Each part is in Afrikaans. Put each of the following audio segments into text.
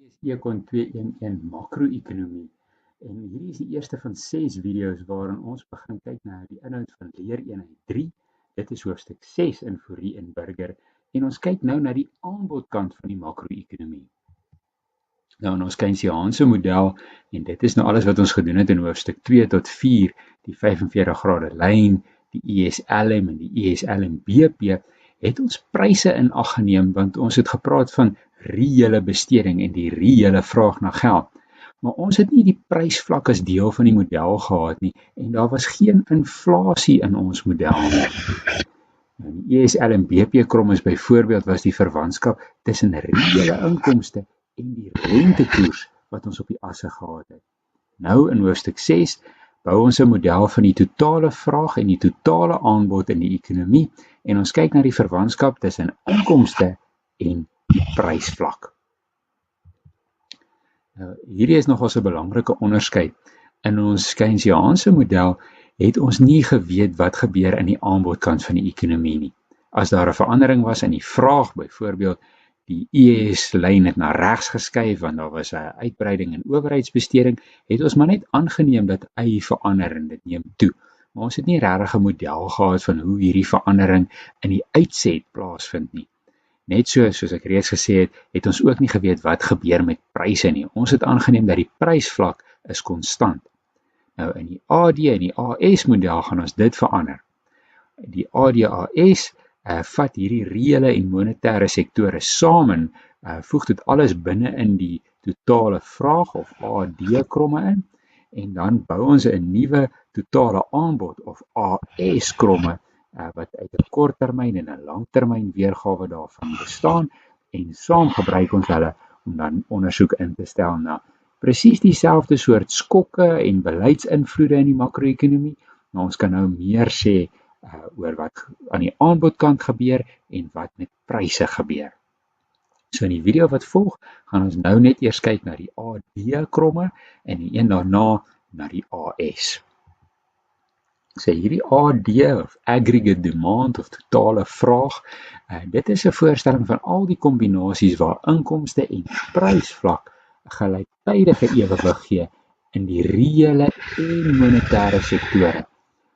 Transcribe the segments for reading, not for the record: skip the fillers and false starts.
is Econ 211 makro-ekonomie en hierdie is die eerste van 6 video's waarin ons begin kyk na die inhoud van leereenheid 3. Dit is hoofstuk 6 in Fourie en Burger en ons kyk nou na die aanbodkant van die makro-ekonomie. Nou in ons Keynesiaanse model, en dit is nou alles wat ons gedoen het in hoofstuk 2 tot 4, die 45 grade lyn, die ISLM en die ISLM-BP, het ons pryse in ag geneem, want ons het gepraat van reële besteding en die reële vraag na geld. Maar ons het nie die prysvlak as deel van die model gehad nie, en daar was geen inflasie in ons model nie. Die ISLM-BP-krom is byvoorbeeld was die verwantskap tussen reële inkomste en die rentekoers wat ons op die asse gehad het. Nou in hoofstuk 6 bou ons 'n model van die totale vraag en die totale aanbod in die ekonomie en ons kyk na die verwantskap tussen inkomste en die prysvlak. Nou, hierdie is nogals 'n belangrike onderskeid. In ons Keynesiaanse model het ons nie geweet wat gebeur in die aanbodkant van die ekonomie nie. As daar 'n verandering was in die vraag, byvoorbeeld die ES-lyn het na regs geskuif want daar was 'n uitbreiding in owerheidsbesteding, het ons maar net aangeneem dat Y verander en dit neem toe. Maar ons het nie regtig 'n model gehad van hoe hierdie verandering in die uitset plaasvind nie. Net soos ek reeds gesê het, het ons ook nie geweet wat gebeur met pryse nie. Ons het aangeneem dat die prysvlak is konstant. Nou in die AD en die AS model gaan ons dit verander. Die ADAS vat hierdie reële en monetêre sektore saam, voeg dit alles binne in die totale vraag of AD-kromme in, en dan bou ons 'n nuwe totale aanbod of AS-kromme, wat uit 'n korttermyn en 'n langtermyn weergawe daarvan bestaan, en saam gebruik ons hulle om dan ondersoek in te stel na presies dieselfde soort skokke en beleidsinvloede in die makro-ekonomie, maar ons kan nou meer sê oor wat aan die aanbodkant gebeur en wat met pryse gebeur. So in die video wat volg, gaan ons nou net eers kyk na die AD-kromme en die een daarna na die AS. So hierdie AD of aggregate demand of totale vraag, dit is 'n voorstelling van al die kombinasies waar inkomste en prysvlak gelyktydige ewewig gee in die reële en monetêre sektore.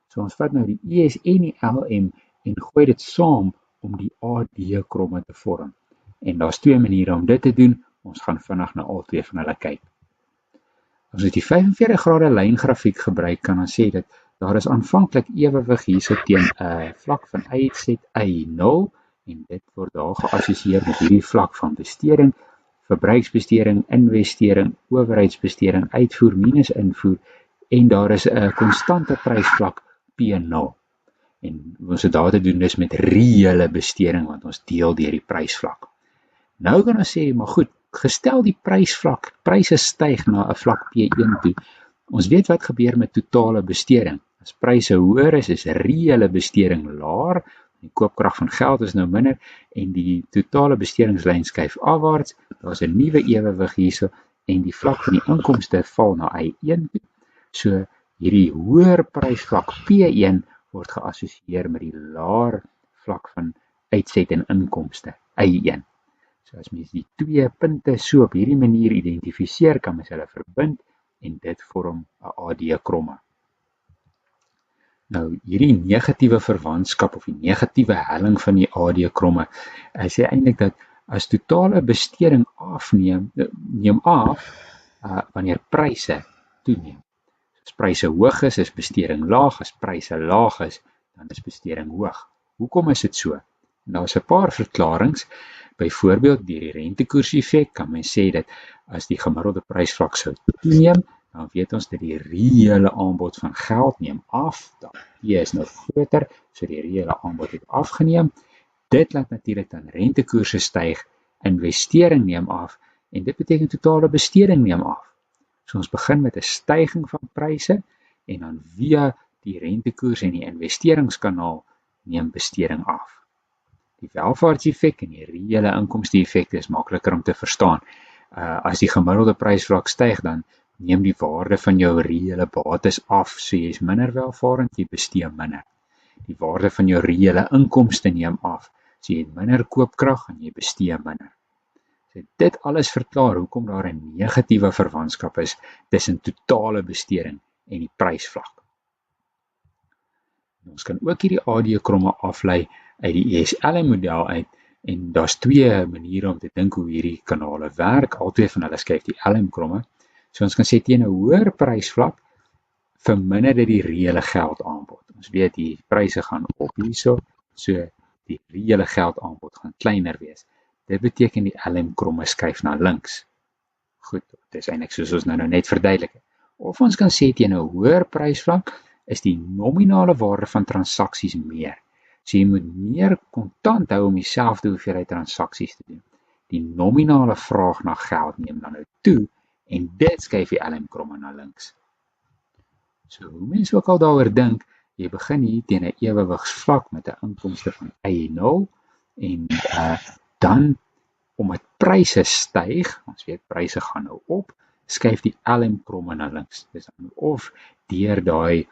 So ons vat nou die ES en die LM en gooi dit saam om die AD-kromme te vorm. En daar's 2 maniere om dit te doen. Ons gaan vinnig na al 2 van hulle kyk. As ons die 45 grade lyngrafiek gebruik, kan ons sê dat daar is aanvanklik ewewig hierso teen 'n vlak van Y0 en dit word daar geassosieer met hierdie vlak van besteding, verbruiksbesteding, investering, owerheidsbesteding, uitvoer minus invoer, en daar is 'n konstante prysvlak P0. En ons het daar te doen dus met reële besteding, want ons deel deur die prysvlak. Nou kan ons sê, maar goed, gestel die prysvlak, pryse styg na 'n vlak P1 toe. Ons weet wat gebeur met totale besteding. As pryse hoër is reële besteding laer, die koopkrag van geld is nou minder, en die totale bestedingslyn skuif afwaarts, daar's 'n nuwe ewewig hierso, en die vlak van die inkomste val na Y1 toe. So hierdie hoër prysvlak P1 word geassosieer met die laer vlak van uitset en inkomste Y1. So as mens die 2 punte so op hierdie manier identifiseer, kan mens hulle verbind en dit vorm 'n AD-kromme. Nou hierdie negatiewe verwantskap of die negatiewe helling van die AD-kromme sê eintlik dat as totale besteding neem af wanneer pryse toeneem. As pryse hoog is besteding laag, as pryse laag is, dan is besteding hoog. Hoekom is dit so? Nou is 'n paar verklarings. Byvoorbeeld deur die rentekoerseffek kan mens sê dat as die gemiddelde prysvlak sou toeneem, dan weet ons dat die reële aanbod van geld neem af, dan P is nou groter, so die reële aanbod het afgeneem. Dit laat natuurlik dan rentekoerse styg, investering neem af, en dit beteken totale besteding neem af. So ons begin met 'n styging van pryse, en dan via die rentekoers en die investeringskanaal neem besteding af. Die welvaartseffek en die reële inkomste-effekte is makliker om te verstaan. As die gemiddelde prysvlak styg, dan neem die waarde van jou reële bates af, so jy is minder welvarend, jy bestee minder. Die waarde van jou reële inkomste neem af, so jy het minder koopkrag en jy bestee minder. So dit alles verklaar hoekom daar 'n negatiewe verwantskap is tussen totale besteding en die prysvlak. Ons kan ook hierdie AD-kromme aflei uit die ESLM-model uit, en daar's twee maniere om te dink hoe hierdie kanale werk. Albei van hulle skryf die LM-kromme. So ons kan sê teen 'n hoër prysvlak verminder dit die reële geldaanbod. Ons weet die pryse gaan op hierso, so die reële geldaanbod gaan kleiner wees. Dit beteken die LM-kromme skuif na links. Goed, dit is eintlik soos ons nou net verduidelik het. Of ons kan sê teen 'n hoër prysvlak is die nominale waarde van transaksies meer. So jy moet meer kontant hou om dieselfde hoeveelheid transaksies te doen. Die nominale vraag na geld neem dan nou toe, en dit skuif die LM-kromme na links. So hoe mens ook al daaroor dink, jy begin hier teen 'n ewewigsvlak met 'n inkomste van I0, en dan, omdat pryse styg, ons weet pryse gaan nou op, skuif die LM-kromme na links. Dis dan of deur daai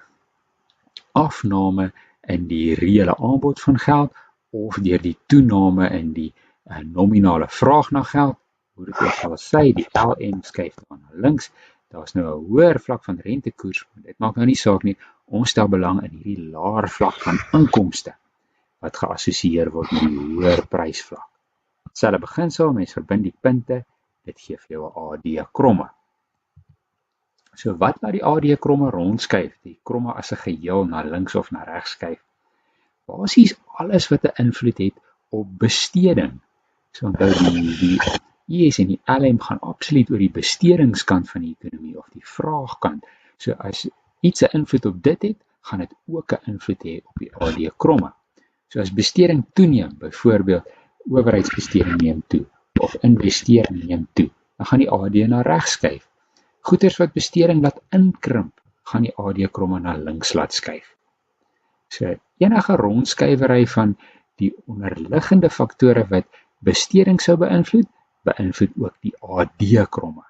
afname in die reële aanbod van geld, of deur die toename in die nominale vraag na geld, hoe dit ook al sê, die LM skuif dan na links. Daar's nou 'n hoër vlak van rentekoers, maar dit maak nou nie saak nie. Ons stel belang in hierdie laer vlak van inkomste wat geassosieer word met die hoër prysvlak. Selfe beginsel, mens verbind die punte, dit gee vir jou 'n AD-kromme. So wat laat die AD-kromme rondskuif, die kromme as 'n geheel na links of na regs skuif? Basies alles wat 'n invloed het op besteding. So onthou die ES en die LM gaan absoluut oor die bestedingskant van die ekonomie of die vraagkant. So as iets 'n invloed op dit het, gaan dit ook 'n invloed hê op die AD-kromme. So as besteding toeneem, byvoorbeeld owerheidsbesteding neem toe of investering neem toe, dan gaan die AD na regs skuif. Goeders wat besteding laat inkrimp, gaan die AD-kromme na links laat skuif. So enige rondskuiwery van die onderliggende faktore wat besteding sou beïnvloed ook die AD-kromme.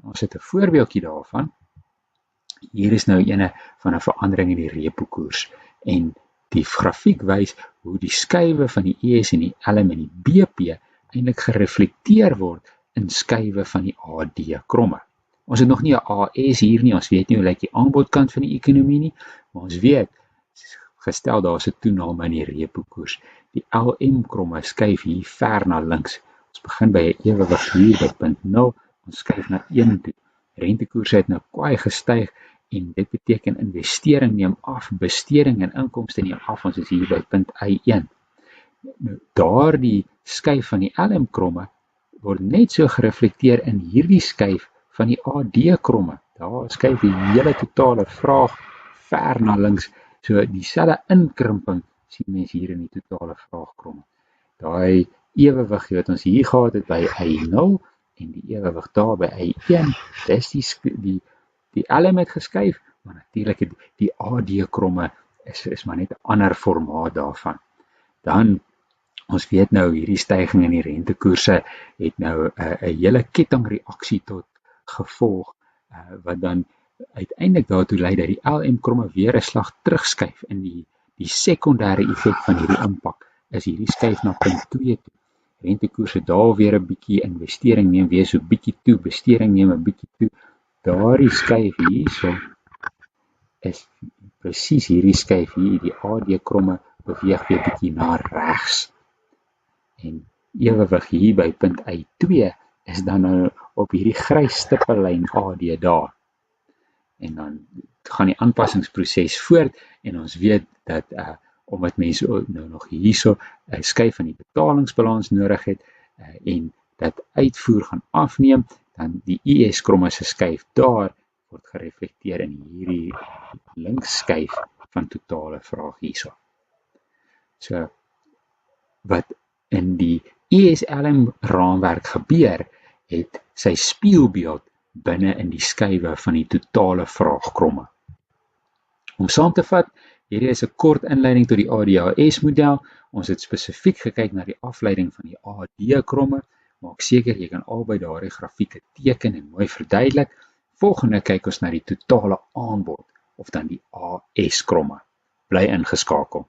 Ons het 'n voorbeeldjie daarvan. Hier is nou ene van 'n verandering in die repo-koers, en die grafiek wys hoe die skuwe van die ES en die LM en die BP eintlik gereflekteer word in skuwe van die AD-kromme. Ons het nog nie 'n AS hier nie, ons weet nie hoe lyk die aanbodkant van die ekonomie nie, maar ons weet, gestel daar's 'n toename in die repo-koers, die LM-kromme skuif hier ver na links. Ons begin by 'n ewewig hier by punt 0, ons skuif na 1 toe. Rentekoerse het nou kwaai gestyg, en dit beteken investering neem af, besteding en inkomste neem af. Ons is hier by punt I1. Nou, daardie skuif van die LM-kromme word net so gereflekteer in hierdie skuif van die AD-kromme. Daar skuif die hele totale vraag ver na links, so dieselfde inkrimping sien mens hier in die totale vraagkromme. Daai ewewig wat ons hier gehad het by I0 en die ewewig daar by I1, dis die LM het geskuif, maar natuurlik die AD-kromme is maar net 'n ander formaat daarvan. Dan, ons weet nou hierdie stygings in die rentekoerse het nou 'n hele kettingreaksie tot gevolg, wat dan uiteindelik daartoe lei dat die LM-kromme weer 'n slag terugskuif. In die sekondêre effek van hierdie impak is hierdie skuif na punt 2 toe. Rentekoerse daal weer 'n bietjie, investering neem weer so bietjie toe, besteding neem 'n bietjie toe. Daardie skuif hierso is presies hierdie skuif hier, die AD-kromme beweeg weer bietjie na regs. En ewewig hier by punt I2 is dan nou op hierdie grys stippellyn AD daar. En dan gaan die aanpassingsproses voort, en ons weet dat omdat mense nou nog hierso 'n skuif van die betalingsbalans nodig het, en dat uitvoer gaan afneem, dan die ES-kromme se skuif daar word gereflekteer in hierdie linkskuif van totale vraag hierso. So wat in die ESLM raamwerk gebeur, het sy spieelbeeld binne in die skuwe van die totale vraagkromme. Om saam te vat, hierdie is 'n kort inleiding tot die ADHS-model. Ons het spesifiek gekyk na die afleiding van die AD-kromme. Maak seker jy kan albei daardie grafieke teken en mooi verduidelik. Volgende kyk ons na die totale aanbod, of dan die AS-kromme. Bly ingeskakel.